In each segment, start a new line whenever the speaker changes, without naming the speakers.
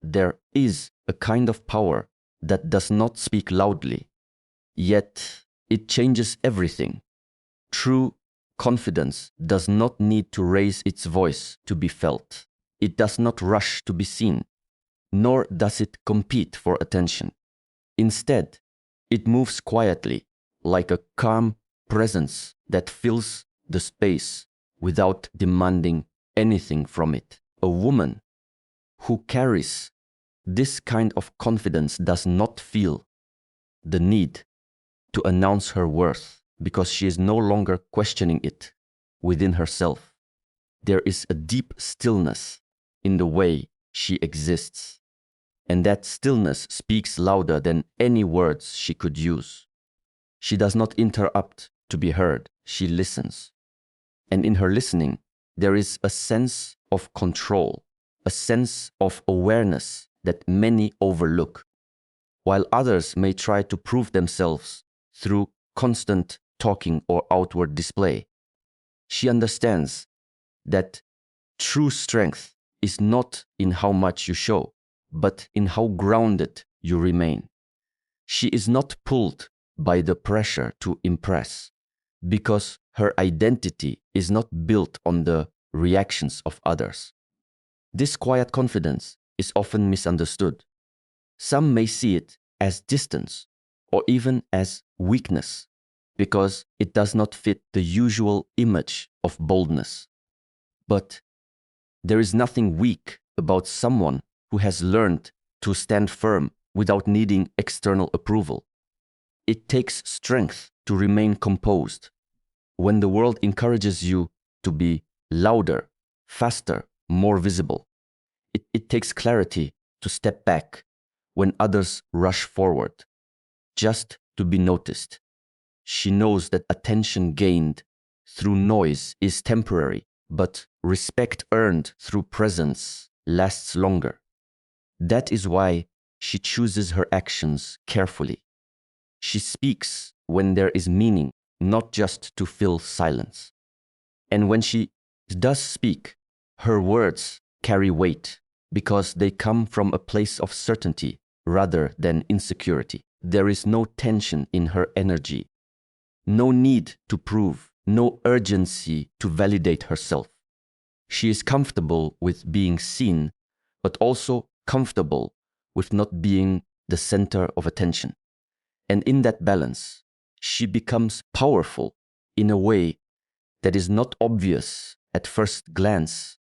there is a kind of power that does not speak loudly, yet it changes everything. True confidence does not need to raise its voice to be felt. It does not rush to be seen, nor does it compete for attention. Instead, it moves quietly, like a calm presence that fills the space without demanding anything from it. A woman who carries this kind of confidence does not feel the need to announce her worth because she is no longer questioning it within herself. There is a deep stillness in the way she exists, and that stillness speaks louder than any words she could use. She does not interrupt to be heard, she listens. And in her listening, there is a sense of control, a sense of awareness that many overlook. While others may try to prove themselves through constant talking or outward display, she understands that true strength is not in how much you show, but in how grounded you remain. She is not pulled by the pressure to impress, because her identity is not built on the reactions of others. This quiet confidence is often misunderstood. Some may see it as distance or even as weakness because it does not fit the usual image of boldness. But there is nothing weak about someone who has learned to stand firm without needing external approval. It takes strength to remain composed when the world encourages you to be louder, faster, more visible. It takes clarity to step back when others rush forward, just to be noticed. She knows that attention gained through noise is temporary, but respect earned through presence lasts longer. That is why she chooses her actions carefully. She speaks when there is meaning, not just to fill silence. And when she does speak, her words carry weight because they come from a place of certainty rather than insecurity. There is no tension in her energy, no need to prove, no urgency to validate herself. She is comfortable with being seen, but also comfortable with not being the center of attention. And in that balance, she becomes powerful in a way that is not obvious at first glance,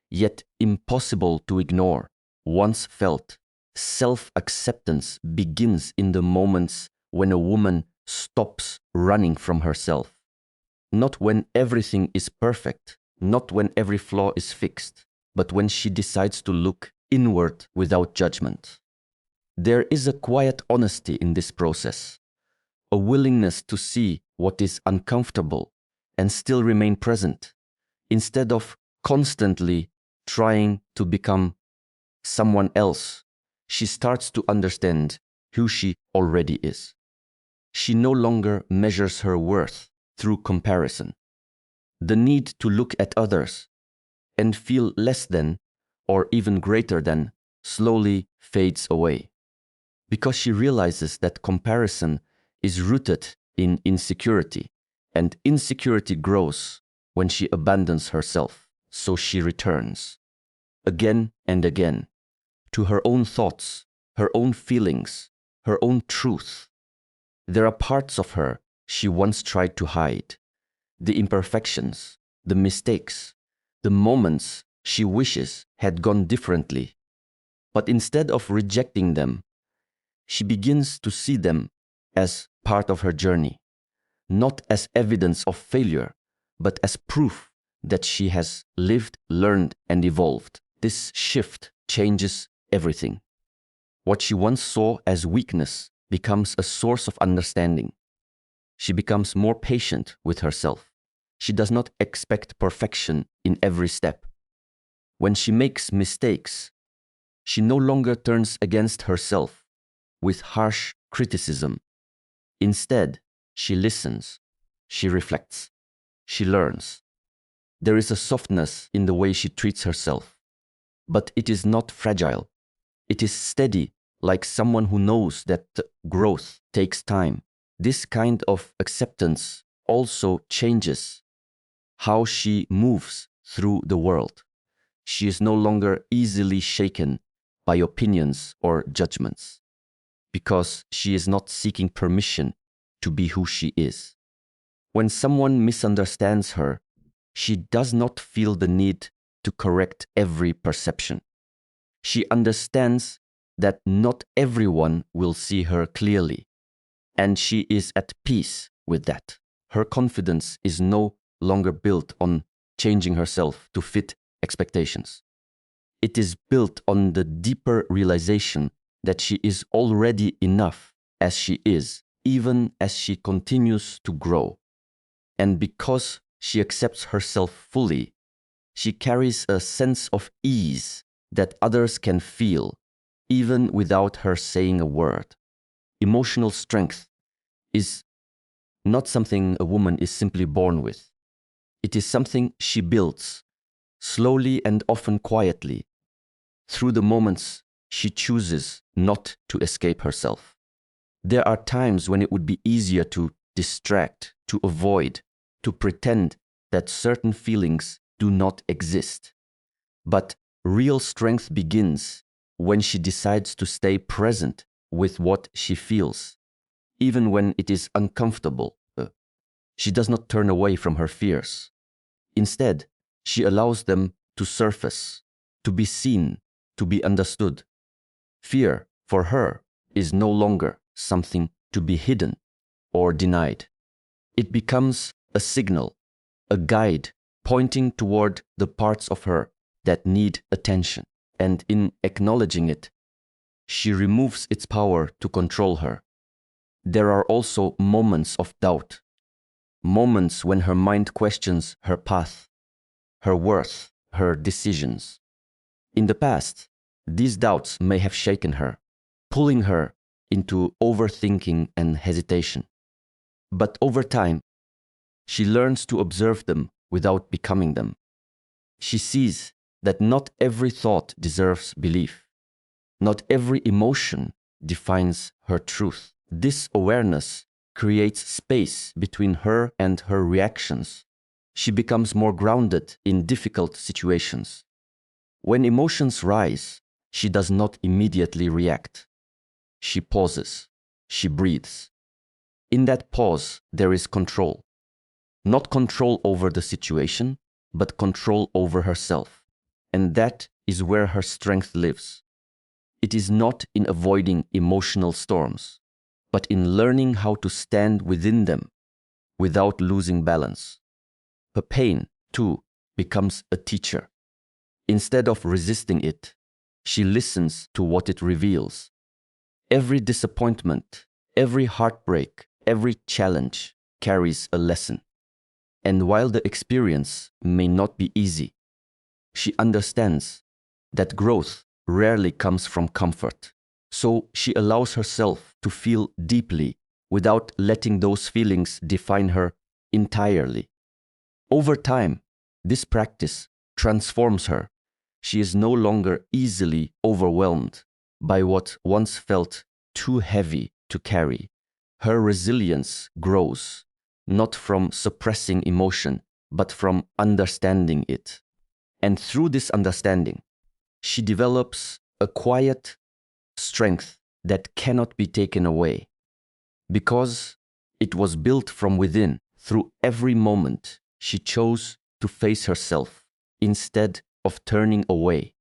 yet impossible to ignore. Once felt, self-acceptance begins in the moments when a woman stops running from herself. Not when everything is perfect, not when every flaw is fixed, but when she decides to look inward without judgment. There is a quiet honesty in this process, a willingness to see what is uncomfortable and still remain present, instead of constantly trying to become someone else. She starts to understand who she already is. She no longer measures her worth through comparison. The need to look at others and feel less than or even greater than slowly fades away, because she realizes that comparison is rooted in insecurity, and insecurity grows when she abandons herself. So she returns again and again to her own thoughts, her own feelings, her own truth. There are parts of her she once tried to hide, the imperfections, the mistakes, the moments she wishes had gone differently. But instead of rejecting them, she begins to see them as part of her journey, not as evidence of failure, but as proof that she has lived, learned, and evolved. This shift changes everything. What she once saw as weakness becomes a source of understanding. She becomes more patient with herself. She does not expect perfection in every step. When she makes mistakes, she no longer turns against herself with harsh criticism. Instead, she listens, she reflects, she learns. There is a softness in the way she treats herself, but it is not fragile. It is steady, like someone who knows that growth takes time. This kind of acceptance also changes how she moves through the world. She is no longer easily shaken by opinions or judgments, because she is not seeking permission to be who she is. When someone misunderstands her, she does not feel the need to correct every perception. She understands that not everyone will see her clearly, and she is at peace with that. Her confidence is no longer built on changing herself to fit expectations. It is built on the deeper realization that she is already enough as she is, even as she continues to grow. And because she accepts herself fully, she carries a sense of ease that others can feel, even without her saying a word. Emotional strength is not something a woman is simply born with. It is something she builds, slowly and often quietly, through the moments she chooses not to escape herself. There are times when it would be easier to distract, to avoid, to pretend that certain feelings do not exist. But real strength begins when she decides to stay present with what she feels, even when it is uncomfortable. She does not turn away from her fears. Instead, she allows them to surface, to be seen, to be understood. Fear, for her, is no longer something to be hidden or denied. It becomes a signal, a guide pointing toward the parts of her that need attention. And in acknowledging it, she removes its power to control her. There are also moments of doubt, moments when her mind questions her path, her worth, her decisions. In the past, these doubts may have shaken her, pulling her into overthinking and hesitation. But over time, she learns to observe them without becoming them. She sees that not every thought deserves belief. Not every emotion defines her truth. This awareness creates space between her and her reactions. She becomes more grounded in difficult situations. When emotions rise, she does not immediately react. She pauses. She breathes. In that pause, there is control. Not control over the situation, but control over herself. And that is where her strength lives. It is not in avoiding emotional storms, but in learning how to stand within them without losing balance. Her pain, too, becomes a teacher. Instead of resisting it, she listens to what it reveals. Every disappointment, every heartbreak, every challenge carries a lesson. And while the experience may not be easy, she understands that growth rarely comes from comfort. So she allows herself to feel deeply without letting those feelings define her entirely. Over time, this practice transforms her. She is no longer easily overwhelmed by what once felt too heavy to carry. Her resilience grows, not from suppressing emotion, but from understanding it. And through this understanding, she develops a quiet strength that cannot be taken away. Because it was built from within, through every moment she chose to face herself instead of turning away.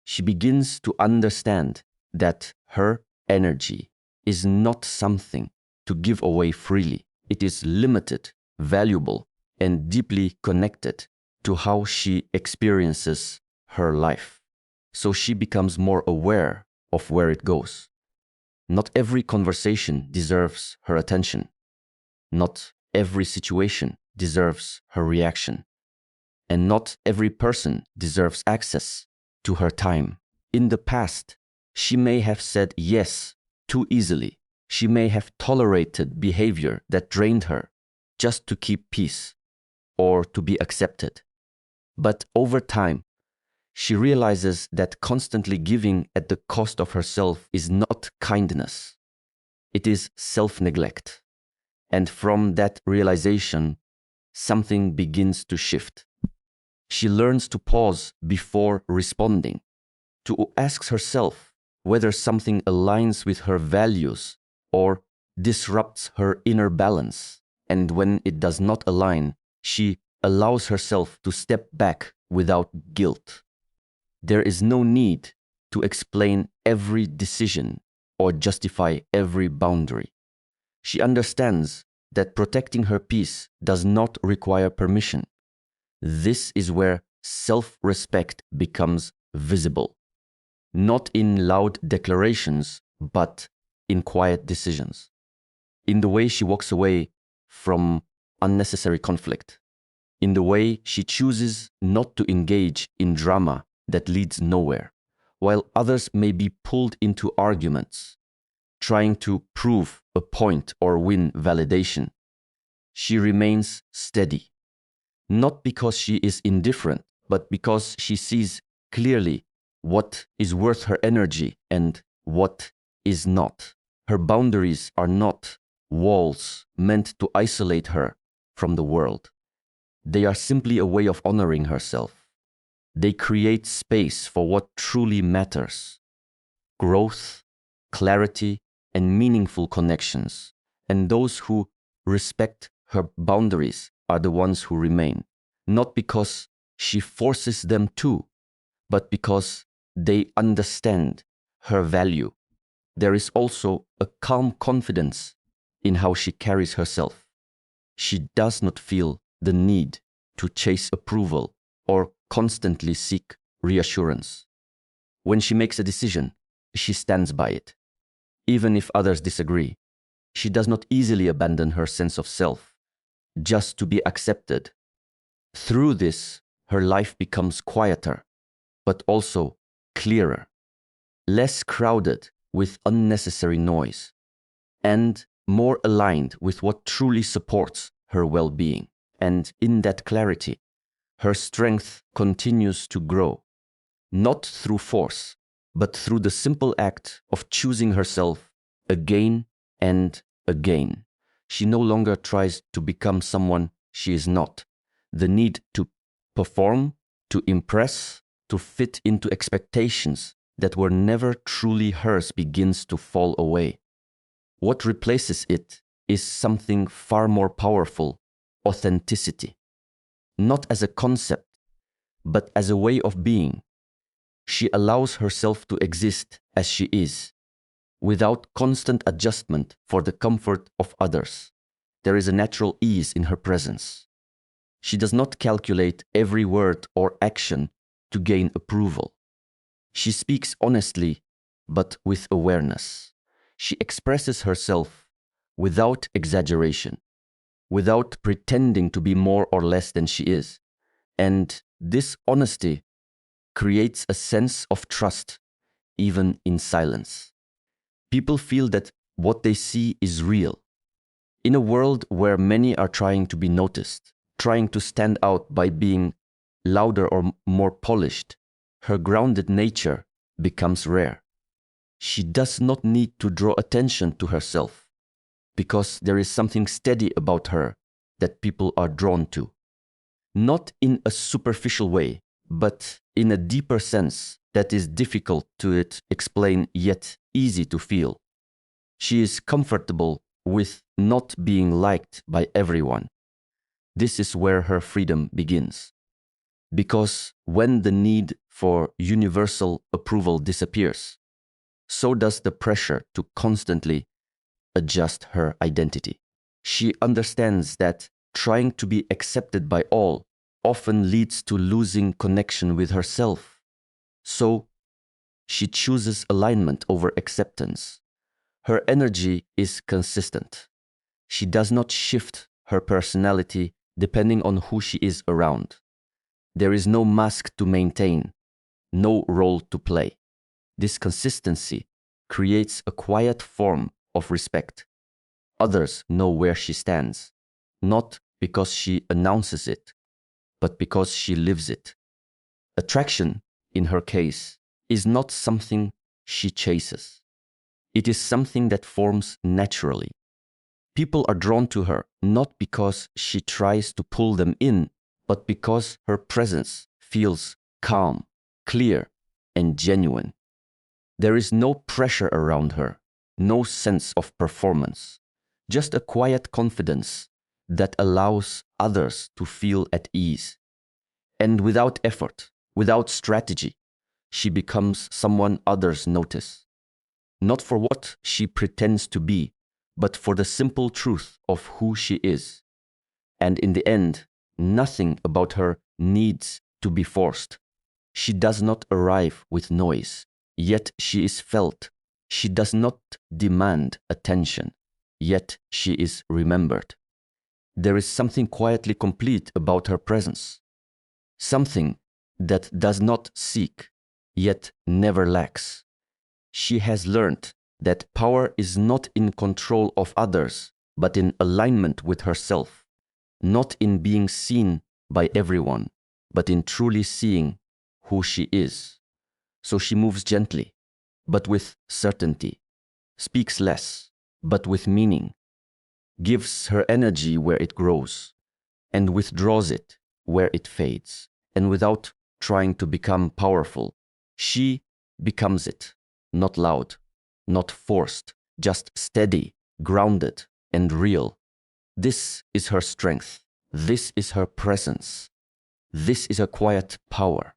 She begins to understand that her energy is not something to give away freely. It is limited, valuable, and deeply connected to how she experiences her life. So she becomes more aware of where it goes. Not every conversation deserves her attention. Not every situation deserves her reaction. And not every person deserves access to her time. In the past, she may have said yes too easily. She may have tolerated behavior that drained her just to keep peace or to be accepted. But over time, She realizes that constantly giving at the cost of herself is not kindness. It is self-neglect. And from that realization, something begins to shift. She learns to pause before responding, to ask herself whether something aligns with her values or disrupts her inner balance. And when it does not align, she allows herself to step back without guilt. There is no need to explain every decision or justify every boundary. She understands that protecting her peace does not require permission. This is where self-respect becomes visible, not in loud declarations, but in quiet decisions, in the way she walks away from unnecessary conflict, in the way she chooses not to engage in drama that leads nowhere, while others may be pulled into arguments, trying to prove a point or win validation. She remains steady, not because she is indifferent, but because she sees clearly what is worth her energy and what is not. Her boundaries are not walls meant to isolate her from the world. They are simply a way of honoring herself. They create space for what truly matters: growth, clarity, and meaningful connections. And those who respect her boundaries are the ones who remain, not because she forces them to, but because they understand her value. There is also a calm confidence in how she carries herself. She does not feel the need to chase approval or constantly seek reassurance. When she makes a decision, she stands by it. Even if others disagree, she does not easily abandon her sense of self just to be accepted. Through this, her life becomes quieter, but also clearer, less crowded with unnecessary noise, and more aligned with what truly supports her well-being. And in that clarity, her strength continues to grow, not through force, but through the simple act of choosing herself again and again. She no longer tries to become someone she is not. The need to perform, to impress, to fit into expectations that were never truly hers begins to fall away. What replaces it is something far more powerful: authenticity. Not as a concept, but as a way of being. She allows herself to exist as she is, without constant adjustment for the comfort of others. There is a natural ease in her presence. She does not calculate every word or action to gain approval. She speaks honestly, but with awareness. She expresses herself without exaggeration, without pretending to be more or less than she is. And this honesty creates a sense of trust, even in silence. People feel that what they see is real. In a world where many are trying to be noticed, trying to stand out by being louder or more polished, her grounded nature becomes rare. She does not need to draw attention to herself, because there is something steady about her that people are drawn to. Not in a superficial way, but in a deeper sense that is difficult to explain yet easy to feel. She is comfortable with not being liked by everyone. This is where her freedom begins. Because when the need for universal approval disappears, so does the pressure to constantly adjust her identity. She understands that trying to be accepted by all often leads to losing connection with herself. So she chooses alignment over acceptance. Her energy is consistent. She does not shift her personality depending on who she is around. There is no mask to maintain, no role to play. This consistency creates a quiet form of respect. Others know where she stands, not because she announces it, but because she lives it. Attraction in her case, is not something she chases. It is something that forms naturally. People are drawn to her not because she tries to pull them in, but because her presence feels calm, clear, and genuine. There is no pressure around her, no sense of performance, just a quiet confidence that allows others to feel at ease. And without effort, without strategy, she becomes someone others notice. Not for what she pretends to be, but for the simple truth of who she is. And in the end, nothing about her needs to be forced. She does not arrive with noise, yet she is felt. She does not demand attention, yet she is remembered. There is something quietly complete about her presence, something that does not seek, yet never lacks. She has learned that power is not in control of others, but in alignment with herself, not in being seen by everyone, but in truly seeing who she is. So she moves gently, but with certainty, speaks less, but with meaning, gives her energy where it grows, and withdraws it where it fades. And without trying to become powerful, she becomes it, not loud, not forced, just steady, grounded, and real. This is her strength. This is her presence. This is her quiet power.